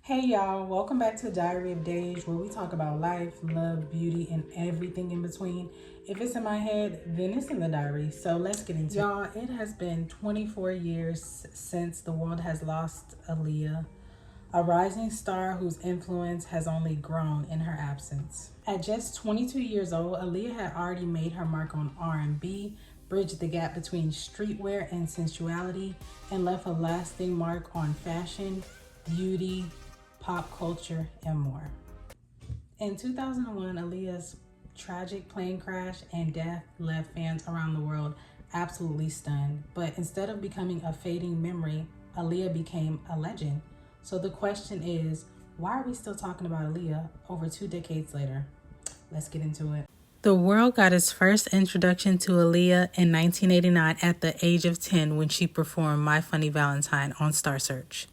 Hey y'all, welcome back to Diary of Days, where we talk about life, love, beauty, and everything in between. If it's in my head, then it's in the diary. So let's get into it. Y'all, it has been 24 years since the world has lost Aaliyah, a rising star whose influence has only grown in her absence. At just 22 years old, Aaliyah had already made her mark on R&B, bridged the gap between streetwear and sensuality, and left a lasting mark on fashion, beauty, pop culture, and more. In 2001, Aaliyah's tragic plane crash and death left fans around the world absolutely stunned. But instead of becoming a fading memory, Aaliyah became a legend. So the question is, why are we still talking about Aaliyah over 2 decades later? Let's get into it. The world got its first introduction to Aaliyah in 1989 at the age of 10 when she performed My Funny Valentine on Star Search.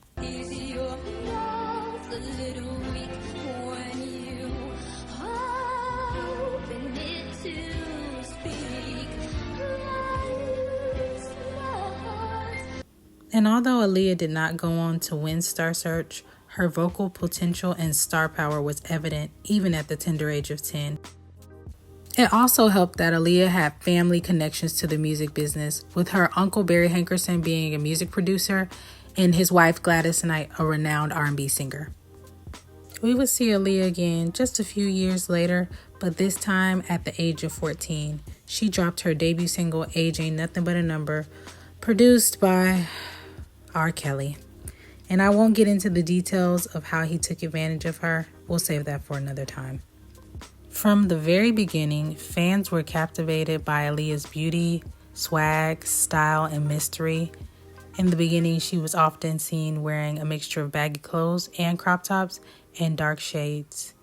And although Aaliyah did not go on to win Star Search, her vocal potential and star power was evident even at the tender age of 10. It also helped that Aaliyah had family connections to the music business, with her uncle Barry Hankerson being a music producer and his wife Gladys Knight a renowned R&B singer. We would see Aaliyah again just a few years later, but this time at the age of 14. She dropped her debut single, Age Ain't Nothing But a Number, produced by R. Kelly. And I won't get into the details of how he took advantage of her. We'll save that for another time. From the very beginning, fans were captivated by Aaliyah's beauty, swag, style, and mystery. In the beginning, she was often seen wearing a mixture of baggy clothes and crop tops and dark shades.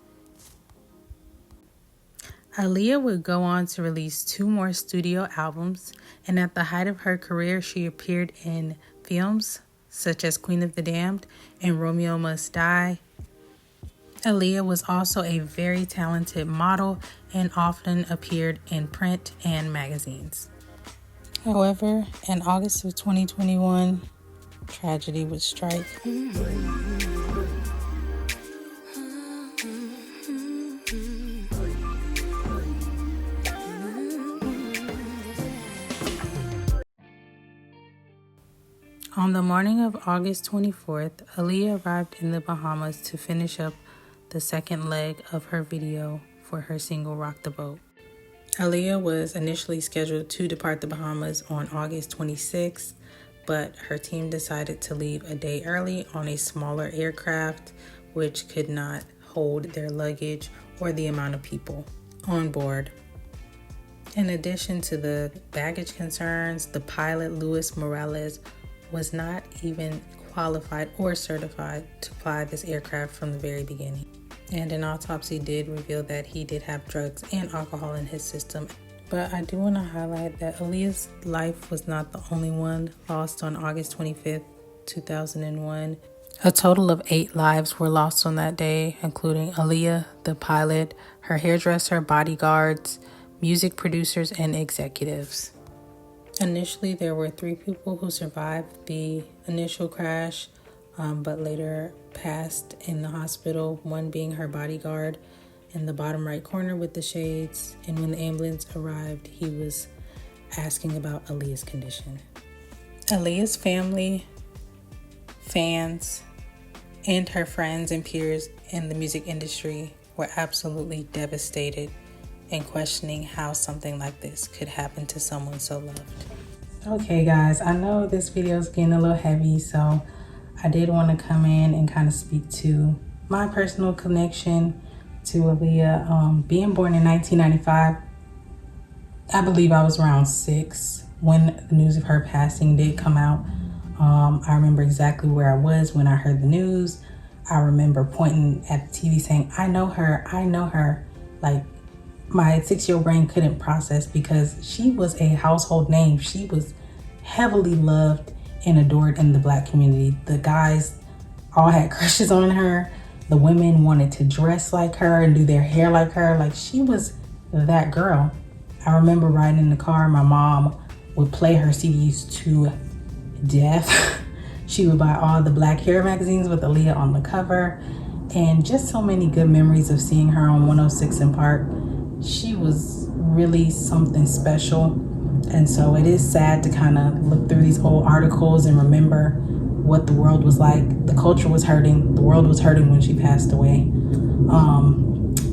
Aaliyah would go on to release 2 more studio albums, and at the height of her career, she appeared in films such as Queen of the Damned and Romeo Must Die. Aaliyah was also a very talented model and often appeared in print and magazines. However, in August of 2021, tragedy would strike. On the morning of August 24th, Aaliyah arrived in the Bahamas to finish up the second leg of her video for her single Rock the Boat. Aaliyah was initially scheduled to depart the Bahamas on August 26th, but her team decided to leave a day early on a smaller aircraft which could not hold their luggage or the amount of people on board. In addition to the baggage concerns, the pilot, Luis Morales, was not even qualified or certified to fly this aircraft from the very beginning. And an autopsy did reveal that he did have drugs and alcohol in his system. But I do want to highlight that Aaliyah's life was not the only one lost on August 25th, 2001. A total of 8 lives were lost on that day, including Aaliyah, the pilot, her hairdresser, bodyguards, music producers, and executives. Initially, there were 3 people who survived the initial crash, but later passed in the hospital, one being her bodyguard in the bottom right corner with the shades. And when the ambulance arrived, he was asking about Aaliyah's condition. Aaliyah's family, fans, and her friends and peers in the music industry were absolutely devastated and questioning how something like this could happen to someone so loved. Okay guys, I know this video is getting a little heavy, so I did want to come in and kind of speak to my personal connection to Aaliyah. Being born in 1995, I believe I was around 6 when the news of her passing did come out. I remember exactly where I was when I heard the news. I remember pointing at the TV saying, I know her. Like, my 6-year-old brain couldn't process because she was a household name. She was heavily loved and adored in the Black community. The guys all had crushes on her. The women wanted to dress like her and do their hair like her. Like, she was that girl. I remember riding in the car, my mom would play her CDs to death. She would buy all the black hair magazines with Aaliyah on the cover, and just so many good memories of seeing her on 106 in Park. She was really something special, and so it is sad to kind of look through these old articles and remember what the world was like. The culture was hurting, the world was hurting when she passed away.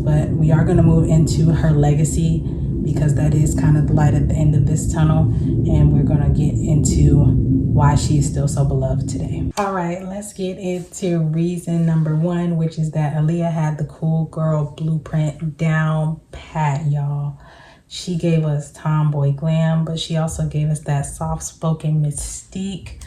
But we are going to move into her legacy, because that is kind of the light at the end of this tunnel, and we're going to get into why she is still so beloved today. All right, let's get into reason number one, which is that Aaliyah had the cool girl blueprint down pat, y'all. She gave us tomboy glam, but she also gave us that soft-spoken mystique.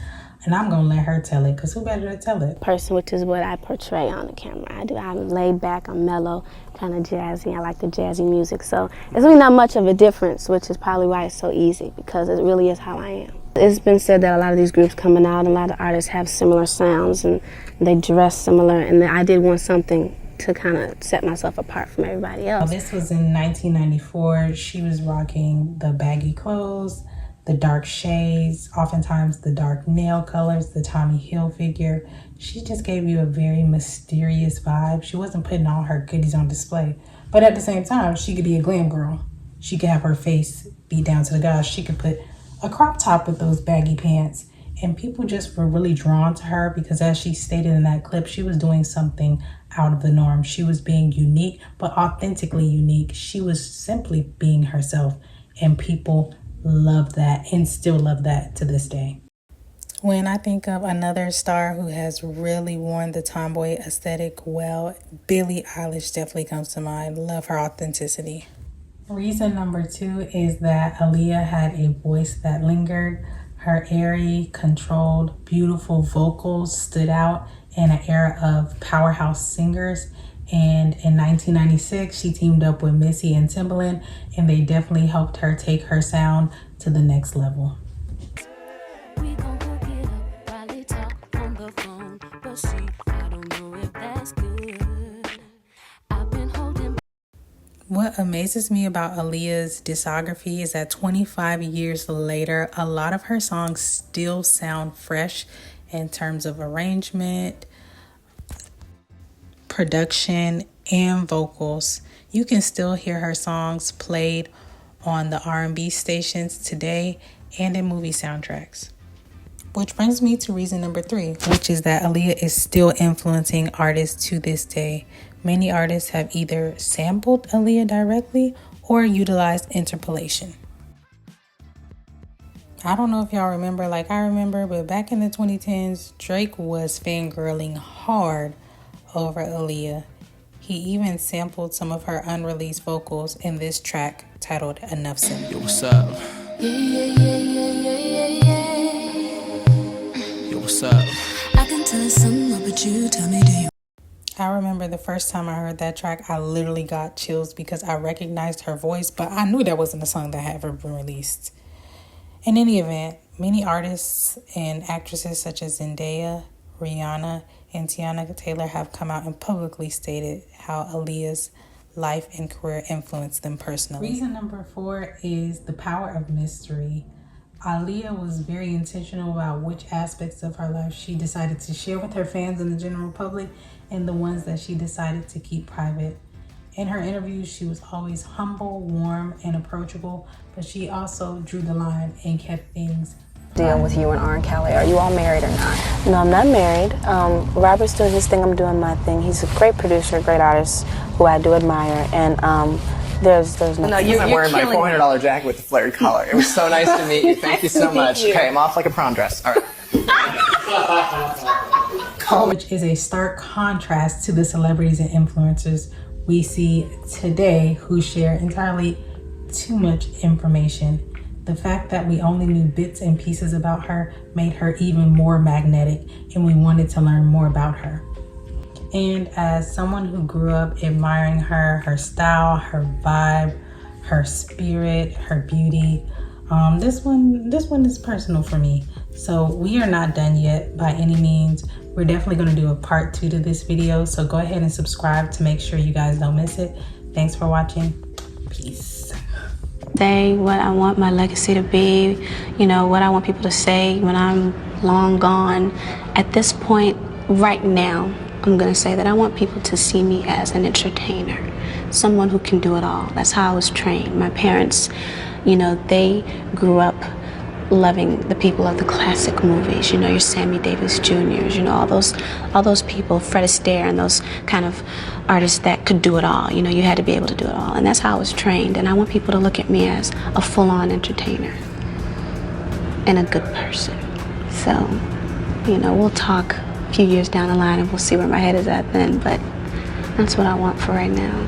And I'm gonna let her tell it, because who better to tell it? Person, which is what I portray on the camera. I'm laid back, I'm mellow, kind of jazzy. I like the jazzy music. So it's really not much of a difference, which is probably why it's so easy, because it really is how I am. It's been said that a lot of these groups coming out, a lot of artists have similar sounds and they dress similar, and I did want something to kind of set myself apart from everybody else. This was in 1994. She was rocking the baggy clothes, the dark shades, oftentimes the dark nail colors, the Tommy Hilfiger. She just gave you a very mysterious vibe. She wasn't putting all her goodies on display, but at the same time, she could be a glam girl. She could have her face beat down to the guys. She could put a crop top with those baggy pants, and people just were really drawn to her because, as she stated in that clip, she was doing something out of the norm. She was being unique, but authentically unique. She was simply being herself, and people love that and still love that to this day. When I think of another star who has really worn the tomboy aesthetic well, Billie Eilish definitely comes to mind. Love her authenticity. Reason number two is that Aaliyah had a voice that lingered. Her airy, controlled, beautiful vocals stood out in an era of powerhouse singers. And in 1996, she teamed up with Missy and Timbaland, and they definitely helped her take her sound to the next level. What amazes me about Aaliyah's discography is that 25 years later, a lot of her songs still sound fresh in terms of arrangement, production, and vocals. You can still hear her songs played on the R&B stations today and in movie soundtracks. Which brings me to reason number three, which is that Aaliyah is still influencing artists to this day. Many artists have either sampled Aaliyah directly or utilized interpolation. I don't know if y'all remember like I remember, but back in the 2010s, Drake was fangirling hard over Aaliyah. He even sampled some of her unreleased vocals in this track titled Enough Said. Yo, what's up? Yo, what's up? I can tell something about you, tell me, do you? I remember the first time I heard that track, I literally got chills because I recognized her voice, but I knew that wasn't a song that had ever been released. In any event, many artists and actresses such as Zendaya, Rihanna, and Tiana Taylor have come out and publicly stated how Aaliyah's life and career influenced them personally. Reason number four is the power of mystery. Aaliyah was very intentional about which aspects of her life she decided to share with her fans and the general public, and the ones that she decided to keep private. In her interviews, she was always humble, warm, and approachable, but she also drew the line and kept things deal with you and R. Kelly. Are you all married or not? No, I'm not married. Robert's doing his thing, I'm doing my thing. He's a great producer, great artist who I do admire, and there's no... No, I'm wearing my $400 jacket with the flared collar. It was so nice to meet you. Thank you so much. Okay, I'm off like a prom dress. All right. Which is a stark contrast to the celebrities and influencers we see today who share entirely too much information. The fact that we only knew bits and pieces about her made her even more magnetic, and we wanted to learn more about her. And as someone who grew up admiring her, her style, her vibe, her spirit, her beauty, this one is personal for me. So we are not done yet by any means. We're definitely going to do a part 2 to this video, so go ahead and subscribe to make sure you guys don't miss it. Thanks for watching. Peace. say, what I want my legacy to be, you know, what I want people to say when I'm long gone. At this point, right now, I'm gonna say that I want people to see me as an entertainer, someone who can do it all. That's how I was trained. My parents, you know, they grew up loving the people of the classic movies, you know, your Sammy Davis Jr.'s, you know, all those people, Fred Astaire, and those kind of artists that could do it all. You know, you had to be able to do it all, and that's how I was trained. And I want people to look at me as a full-on entertainer and a good person. So, you know, we'll talk a few years down the line and we'll see where my head is at then, but that's what I want for right now.